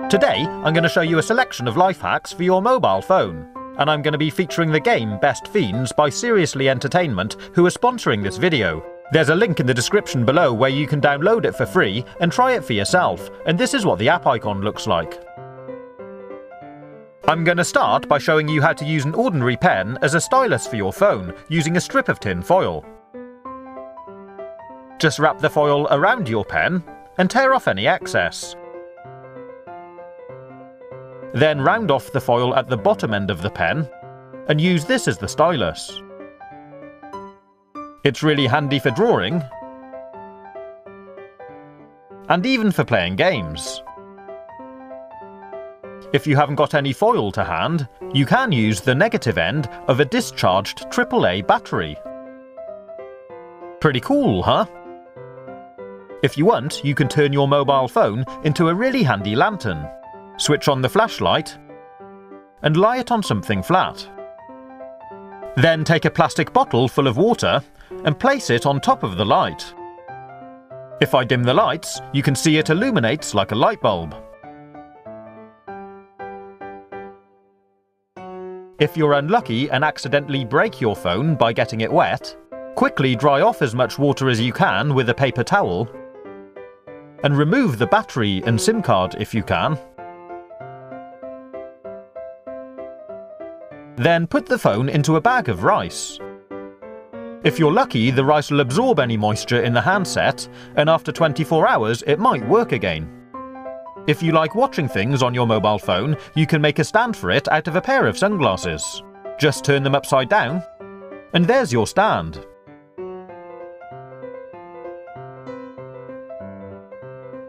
Today, I'm going to show you a selection of life hacks for your mobile phone, and I'm going to be featuring the game Best Fiends by Seriously Entertainment, who are sponsoring this video. There's a link in the description below where you can download it for free and try it for yourself, and this is what the app icon looks like. I'm going to start by showing you how to use an ordinary pen as a stylus for your phone using a strip of tin foil. Just wrap the foil around your pen and tear off any excess. Then round off the foil at the bottom end of the pen and use this as the stylus. It's really handy for drawing and even for playing games. If you haven't got any foil to hand, you can use the negative end of a discharged AAA battery. Pretty cool, huh? If you want, you can turn your mobile phone into a really handy lantern. Switch on the flashlight and lie it on something flat. Then take a plastic bottle full of water and place it on top of the light. If I dim the lights, you can see it illuminates like a light bulb. If you're unlucky and accidentally break your phone by getting it wet, quickly dry off as much water as you can with a paper towel and remove the battery and SIM card if you can. Then put the phone into a bag of rice. If you're lucky, the rice will absorb any moisture in the handset, and after 24 hours it might work again. If you like watching things on your mobile phone, you can make a stand for it out of a pair of sunglasses. Just turn them upside down, and there's your stand.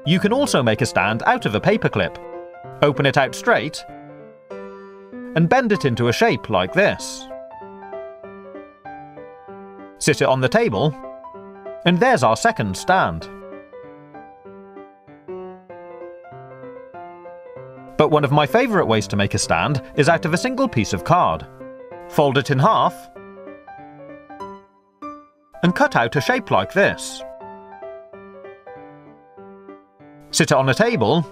You can also make a stand out of a paperclip. Open it out straight and bend it into a shape like this. Sit it on the table, and there's our second stand. But one of my favourite ways to make a stand is out of a single piece of card. Fold it in half and cut out a shape like this. Sit it on a table,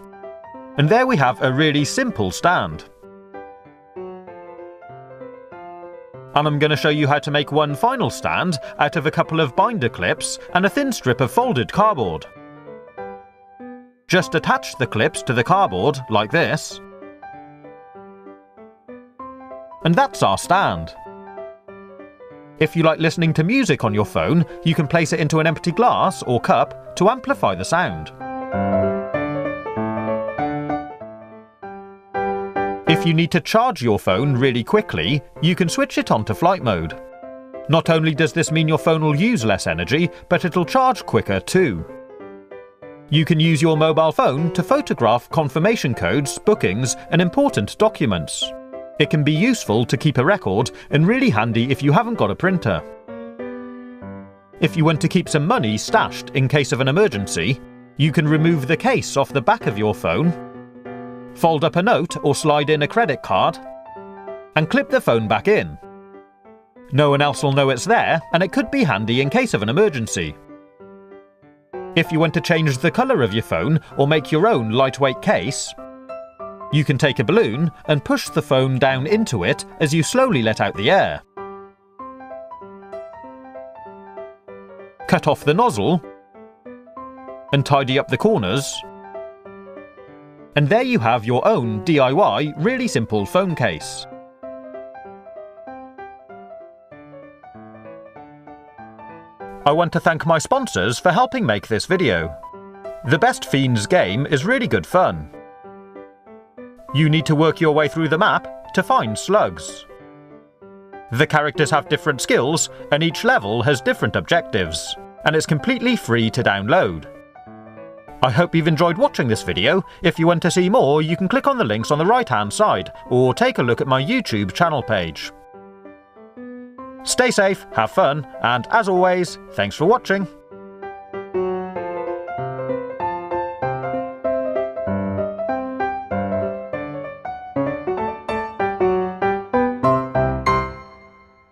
and there we have a really simple stand. And I'm going to show you how to make one final stand out of a couple of binder clips and a thin strip of folded cardboard. Just attach the clips to the cardboard like this, and that's our stand. If you like listening to music on your phone, you can place it into an empty glass or cup to amplify the sound. If you need to charge your phone really quickly, you can switch it on to flight mode. Not only does this mean your phone will use less energy, but it'll charge quicker too. You can use your mobile phone to photograph confirmation codes, bookings, and important documents. It can be useful to keep a record and really handy if you haven't got a printer. If you want to keep some money stashed in case of an emergency, you can remove the case off the back of your phone, fold up a note or slide in a credit card, and clip the phone back in. No one else will know it's there, and it could be handy in case of an emergency. If you want to change the colour of your phone or make your own lightweight case, you can take a balloon and push the phone down into it as you slowly let out the air. Cut off the nozzle and tidy up the corners, and there you have your own DIY, really simple phone case. I want to thank my sponsors for helping make this video. The Best Fiends game is really good fun. You need to work your way through the map to find slugs. The characters have different skills, and each level has different objectives, and it's completely free to download. I hope you've enjoyed watching this video. If you want to see more, you can click on the links on the right-hand side, or take a look at my YouTube channel page. Stay safe, have fun, and as always, thanks for watching.